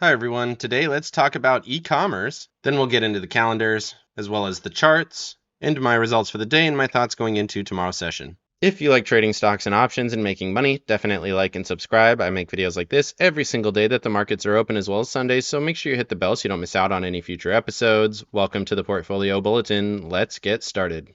Hi everyone, today let's talk about e-commerce, then we'll get into the calendars, as well as the charts, and my results for the day and my thoughts going into tomorrow's session. If you like trading stocks and options and making money, definitely like and subscribe. I make videos like this every single day that the markets are open as well as Sundays, so make sure you hit the bell so you don't miss out on any future episodes. Welcome to the Portfolio Bulletin. Let's get started.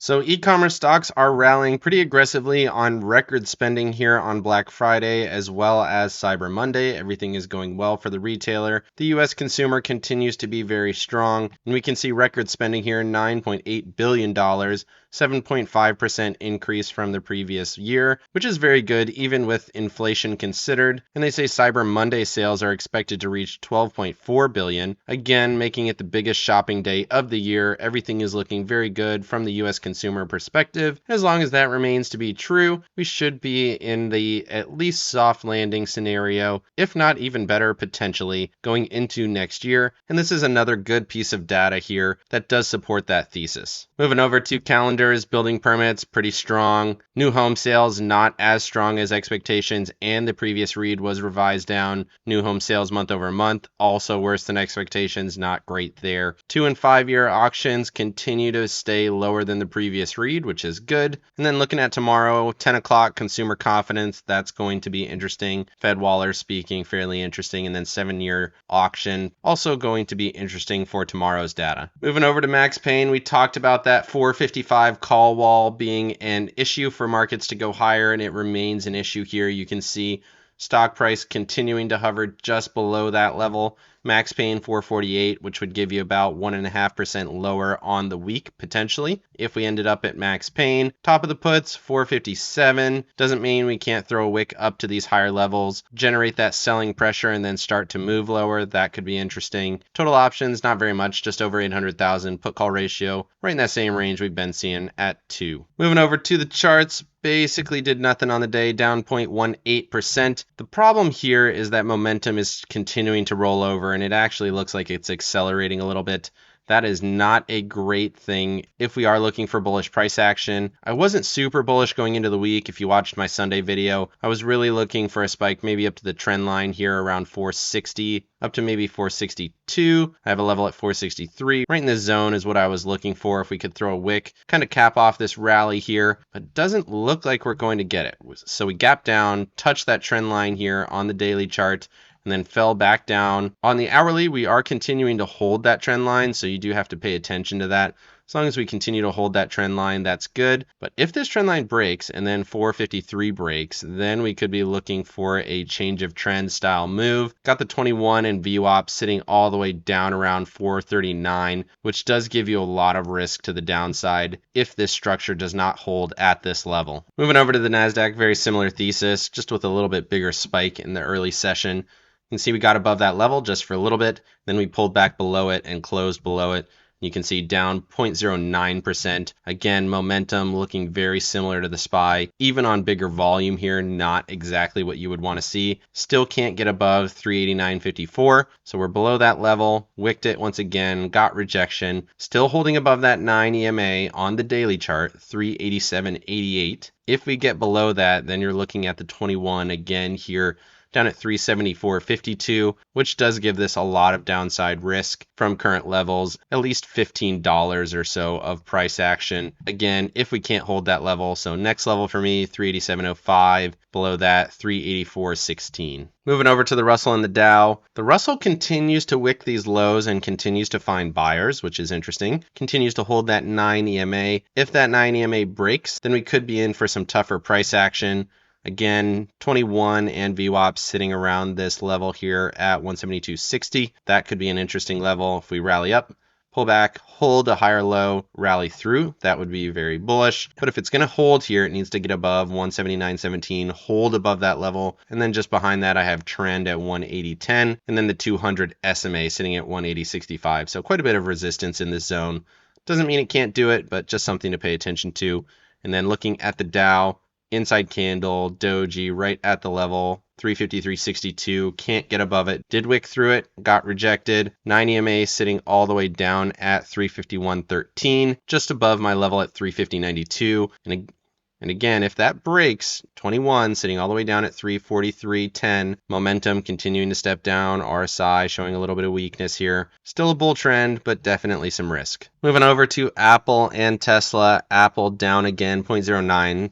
So e-commerce stocks are rallying pretty aggressively on record spending here on Black Friday as well as Cyber Monday. Everything is going well for the retailer. The US consumer continues to be very strong, and we can see record spending here, $9.8 billion, 7.5% increase from the previous year, which is very good even with inflation considered. And they say Cyber Monday sales are expected to reach $12.4 billion, again making it the biggest shopping day of the year. Everything is looking very good from the US consumer perspective. As long as that remains to be true, we should be in the at least soft landing scenario, if not even better potentially, going into next year. And this is another good piece of data here that does support that thesis. Moving over to calendars, building permits, pretty strong. New home sales, not as strong as expectations, and the previous read was revised down. New home sales month over month, also worse than expectations, not great there. 2 and 5 year auctions continue to stay lower than the previous read, which is good. And then looking at tomorrow, 10 o'clock, consumer confidence, that's going to be interesting. Fed Waller speaking, fairly interesting. And then 7-year auction, also going to be interesting for tomorrow's data. Moving over to Max Payne, we talked about that 455 call wall being an issue for markets to go higher, and it remains an issue here. You can see stock price continuing to hover just below that level. Max Payne 448, which would give you about 1.5% lower on the week potentially if we ended up at Max Payne. Top of the puts 457 doesn't mean we can't throw a wick up to these higher levels, generate that selling pressure, and then start to move lower. That could be interesting. Total options, not very much, just over 800,000. Put call ratio right in that same range we've been seeing at 2. Moving over to the charts, basically did nothing on the day, down 0.18%. The problem here is that momentum is continuing to roll over, and it actually looks like it's accelerating a little bit. That is not a great thing if we are looking for bullish price action. I wasn't super bullish going into the week. If you watched my Sunday video, I was really looking for a spike maybe up to the trend line here around 460, up to maybe 462. I have a level at 463. Right in this zone is what I was looking for if we could throw a wick, kind of cap off this rally here, but it doesn't look like we're going to get it. So we gap down, touch that trend line here on the daily chart, and then fell back down. On the hourly, we are continuing to hold that trend line, so you do have to pay attention to that. As long as we continue to hold that trend line, that's good. But if this trend line breaks and then 453 breaks, then we could be looking for a change of trend style move. Got the 21 and VWAP sitting all the way down around 439, which does give you a lot of risk to the downside if this structure does not hold at this level. Moving over to the NASDAQ, very similar thesis, just with a little bit bigger spike in the early session. You can see we got above that level just for a little bit, then we pulled back below it and closed below it. You can see down 0.09%. Again, momentum looking very similar to the SPY. Even on bigger volume here, not exactly what you would want to see. Still can't get above 389.54. So we're below that level. Wicked it once again, got rejection. Still holding above that 9 EMA on the daily chart, 387.88. If we get below that, then you're looking at the 21 again here, down at 374.52, which does give this a lot of downside risk from current levels, at least $15 or so of price action. Again, if we can't hold that level, so next level for me, 387.05, below that, 384.16. Moving over to the Russell and the Dow. The Russell continues to wick these lows and continues to find buyers, which is interesting. Continues to hold that 9 EMA. If that 9 EMA breaks, then we could be in for some tougher price action. Again, 21 and VWAP sitting around this level here at 172.60. That could be an interesting level if we rally up, pull back, hold a higher low, rally through. That would be very bullish. But if it's going to hold here, it needs to get above 179.17, hold above that level. And then just behind that, I have trend at 180.10, and then the 200 SMA sitting at 180.65. So quite a bit of resistance in this zone. Doesn't mean it can't do it, but just something to pay attention to. And then looking at the Dow, inside candle, doji right at the level, 353.62, can't get above it. Did wick through it, got rejected. 9 EMA sitting all the way down at 351.13, just above my level at 350.92. And And again, if that breaks, 21 sitting all the way down at 343.10, momentum continuing to step down, RSI showing a little bit of weakness here. Still a bull trend, but definitely some risk. Moving over to Apple and Tesla. Apple down again, 0.09.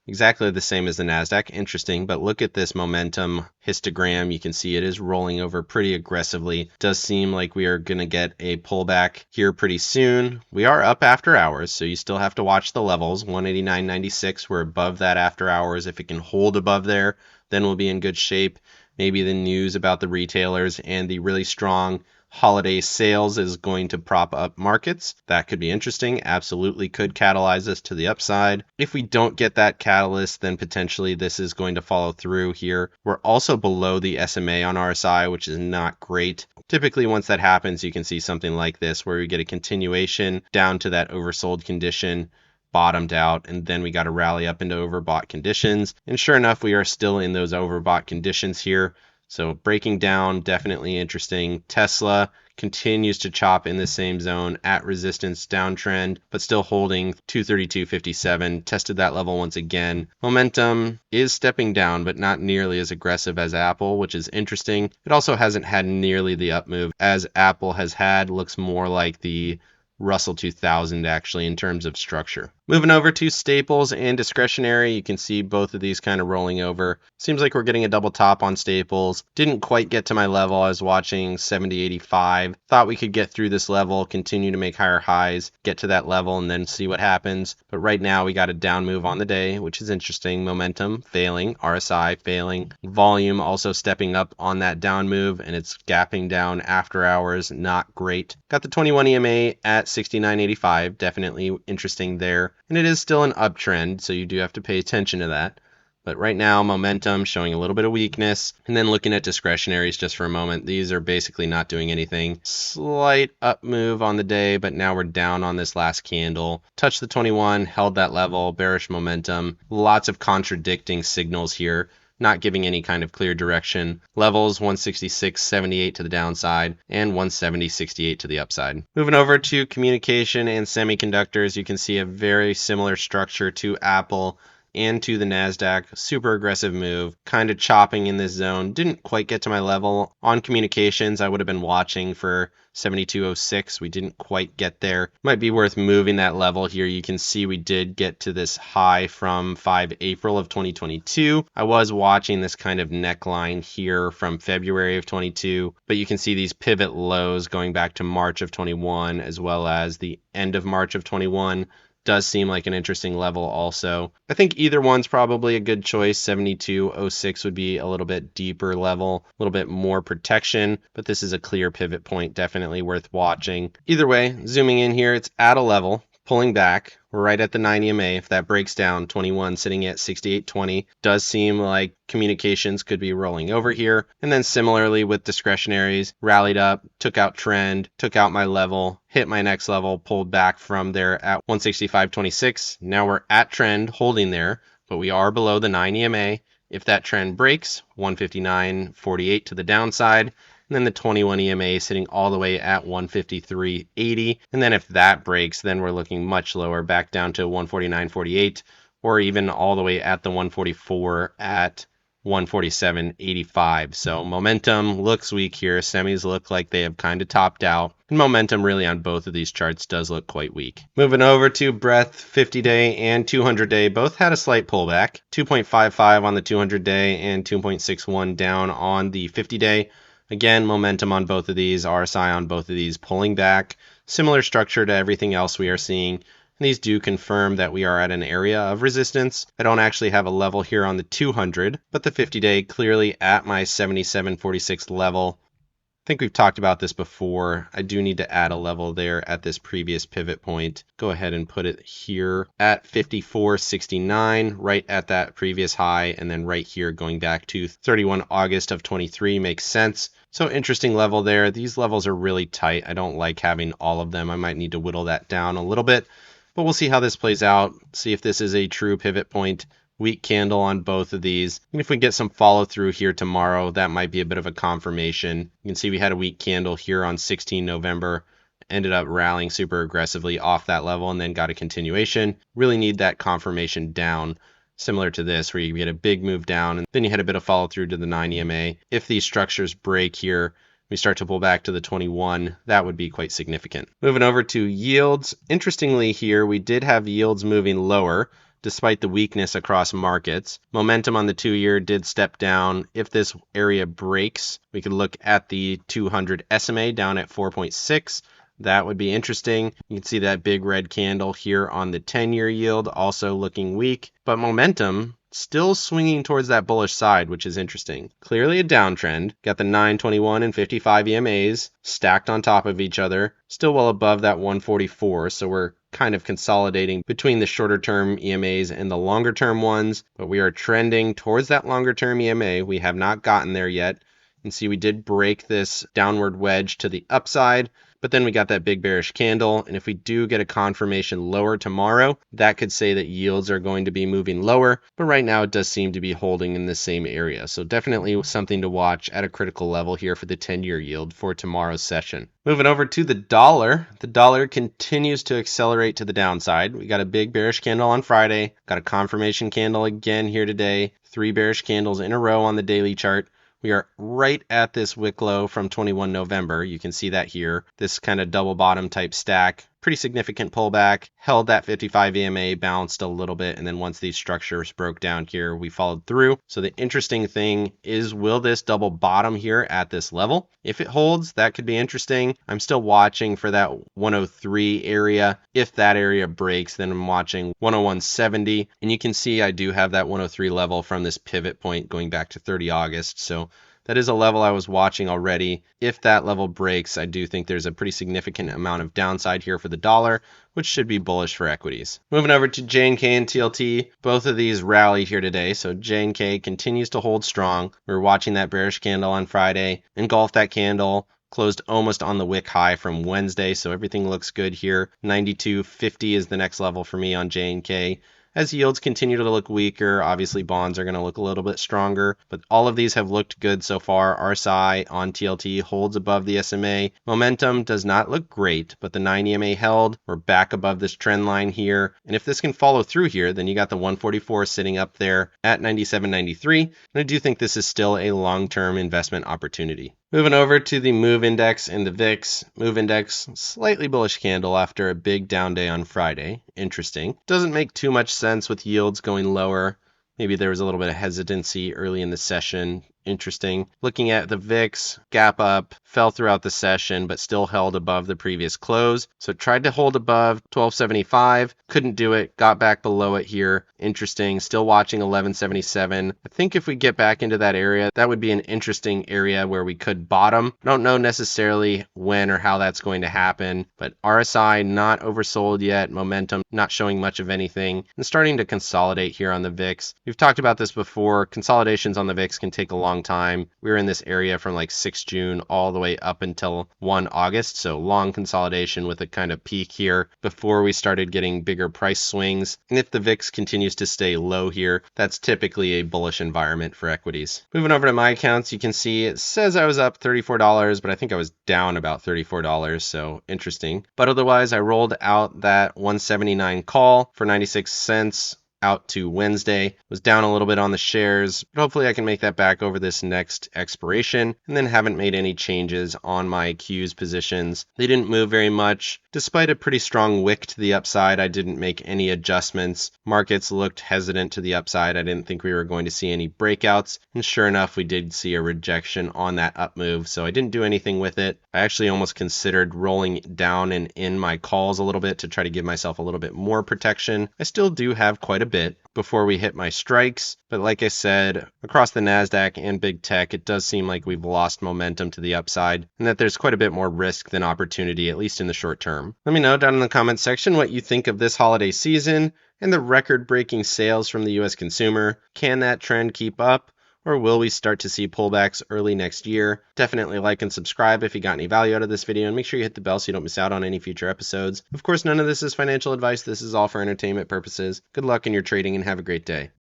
Exactly the same as the NASDAQ. Interesting, but look at this momentum histogram. You can see it is rolling over pretty aggressively. Does seem like we are going to get a pullback here pretty soon. We are up after hours, so you still have to watch the levels. 189.96, we're above that after hours. If it can hold above there, then we'll be in good shape. Maybe the news about the retailers and the really strong holiday sales is going to prop up markets. That could be interesting. Absolutely could catalyze us to the upside. If we don't get that catalyst, then potentially this is going to follow through here. We're also below the SMA on RSI, which is not great. Typically, once that happens, you can see something like this where we get a continuation down to that oversold condition, bottomed out, and then we got to rally up into overbought conditions. And sure enough, we are still in those overbought conditions here. So breaking down, definitely interesting. Tesla continues to chop in the same zone at resistance downtrend, but still holding 232.57. Tested that level once again. Momentum is stepping down, but not nearly as aggressive as Apple, which is interesting. It also hasn't had nearly the up move as Apple has had. Looks more like the Russell 2000 actually in terms of structure. Moving over to staples and discretionary, you can see both of these kind of rolling over. Seems like we're getting a double top on staples. Didn't quite get to my level. I was watching 70.85. Thought we could get through this level, continue to make higher highs, get to that level, and then see what happens. But right now we got a down move on the day, which is interesting. Momentum failing, RSI failing, volume also stepping up on that down move, and it's gapping down after hours. Not great. Got the 21 EMA at 69.85. Definitely interesting there. And it is still an uptrend, so you do have to pay attention to that. But right now, momentum showing a little bit of weakness. And then looking at discretionaries just for a moment, these are basically not doing anything. Slight up move on the day, but now we're down on this last candle. Touched the 21, held that level, bearish momentum. Lots of contradicting signals here, not giving any kind of clear direction. Levels 166.78 to the downside and 170.68 to the upside. Moving over to communication and semiconductors, you can see a very similar structure to Apple and to the NASDAQ. Super aggressive move, kind of chopping in this zone. Didn't quite get to my level. On communications, I would have been watching for 72.06. We didn't quite get there. Might be worth moving that level here. You can see we did get to this high from 5 April of 2022. I was watching this kind of neckline here from February of 22, but you can see these pivot lows going back to March of 21 as well as the end of March of 21. Does seem like an interesting level also. I think either one's probably a good choice. 72.06 would be a little bit deeper level, a little bit more protection, but this is a clear pivot point, definitely worth watching. Either way, zooming in here, it's at a level, pulling back. We're right at the 9 EMA. If that breaks down, 21 sitting at 68.20. Does seem like communications could be rolling over here. And then similarly with discretionaries, rallied up, took out trend, took out my level, hit my next level, pulled back from there at 165.26. Now we're at trend, holding there, but we are below the 9 EMA. If that trend breaks, 159.48 to the downside. And then the 21 EMA sitting all the way at 153.80. And then if that breaks, then we're looking much lower, back down to 149.48, or even all the way at the 144 at 147.85. So momentum looks weak here. Semis look like they have kind of topped out. And momentum really on both of these charts does look quite weak. Moving over to breadth, 50-day and 200-day both had a slight pullback. 2.55 on the 200-day and 2.61 down on the 50-day. Again, momentum on both of these, RSI on both of these pulling back. Similar structure to everything else we are seeing. And these do confirm that we are at an area of resistance. I don't actually have a level here on the 200, but the 50-day clearly at my 77.46 level. I think we've talked about this before. I do need to add a level there at this previous pivot point. Go ahead and put it here at 54.69, right at that previous high, and then right here going back to 31 August of 23 makes sense. So interesting level there. These levels are really tight. I don't like having all of them. I might need to whittle that down a little bit, but we'll see how this plays out. See if this is a true pivot point. Weak candle on both of these. And if we get some follow through here tomorrow, that might be a bit of a confirmation. You can see we had a weak candle here on 16 November ended up rallying super aggressively off that level and then got a continuation. Really need that confirmation down, similar to this, where you get a big move down and then you had a bit of follow through to the 9 EMA. If these structures break here, we start to pull back to the 21, that would be quite significant. Moving over to yields. Interestingly here, we did have yields moving lower despite the weakness across markets. Momentum on the 2-year did step down. If this area breaks, we could look at the 200 SMA down at 4.6. That would be interesting. You can see that big red candle here on the 10-year yield also looking weak, but momentum still swinging towards that bullish side, which is interesting. Clearly a downtrend. Got the 921 and 55 EMAs stacked on top of each other, still well above that 144, so we're kind of consolidating between the shorter term EMAs and the longer term ones, but we are trending towards that longer term EMA. We have not gotten there yet. You can see we did break this downward wedge to the upside, but then we got that big bearish candle, and if we do get a confirmation lower tomorrow, that could say that yields are going to be moving lower, but right now it does seem to be holding in the same area, so definitely something to watch at a critical level here for the 10-year yield for tomorrow's session. Moving over to the dollar continues to accelerate to the downside. We got a big bearish candle on Friday, got a confirmation candle again here today, 3 bearish candles in a row on the daily chart. We are right at this wick low from 21 November. You can see that here. This kind of double bottom type stack. Pretty significant pullback. Held that 55 EMA, bounced a little bit, and then once these structures broke down here, we followed through. So the interesting thing is, will this double bottom here at this level? If it holds, that could be interesting. I'm still watching for that 103 area. If that area breaks, then I'm watching 101.70. And you can see I do have that 103 level from this pivot point going back to 30 August. So that is a level I was watching already. If that level breaks, I do think there's a pretty significant amount of downside here for the dollar, which should be bullish for equities. Moving over to JNK and TLT, both of these rallied here today, so JNK continues to hold strong. We were watching that bearish candle on Friday, engulfed that candle, closed almost on the wick high from Wednesday, so everything looks good here. 92.50 is the next level for me on JNK. As yields continue to look weaker, obviously bonds are going to look a little bit stronger, but all of these have looked good so far. RSI on TLT holds above the SMA. Momentum does not look great, but the 9 EMA held. We're back above this trend line here, and if this can follow through here, then you got the 144 sitting up there at 97.93, and I do think this is still a long-term investment opportunity. Moving over to the MOVE Index and the VIX. MOVE Index, slightly bullish candle after a big down day on Friday. Interesting. Doesn't make too much sense with yields going lower. Maybe there was a little bit of hesitancy early in the session. Interesting. Looking at the VIX, gap up, fell throughout the session, but still held above the previous close. So tried to hold above 1275, couldn't do it, got back below it here. Interesting. Still watching 1177. I think if we get back into that area, that would be an interesting area where we could bottom. Don't know necessarily when or how that's going to happen, but RSI not oversold yet, momentum not showing much of anything, and starting to consolidate here on the VIX. We've talked about this before. Consolidations on the VIX can take a long time. We were in this area from like 6 June all the way up until 1 August, so long consolidation with a kind of peak here before we started getting bigger price swings. And if the VIX continues to stay low here, that's typically a bullish environment for equities. Moving over to my accounts, you can see it says I was up $34, but I think I was down about $34, so interesting. But otherwise, I rolled out that 179 call for 96 cents. Out to Wednesday, was down a little bit on the shares, but hopefully I can make that back over this next expiration, and then haven't made any changes on my Qs positions. They didn't move very much. Despite a pretty strong wick to the upside, I didn't make any adjustments. Markets looked hesitant to the upside. I didn't think we were going to see any breakouts, and sure enough, we did see a rejection on that up move, so I didn't do anything with it. I actually almost considered rolling down and in my calls a little bit to try to give myself a little bit more protection. I still do have quite a bit before we hit my strikes, but like I said, across the NASDAQ and big tech, it does seem like we've lost momentum to the upside and that there's quite a bit more risk than opportunity, at least in the short term. Let me know down in the comments section what you think of this holiday season and the record-breaking sales from the US consumer. Can that trend keep up? Or will we start to see pullbacks early next year? Definitely like and subscribe if you got any value out of this video, and make sure you hit the bell so you don't miss out on any future episodes. Of course, none of this is financial advice. This is all for entertainment purposes. Good luck in your trading and have a great day.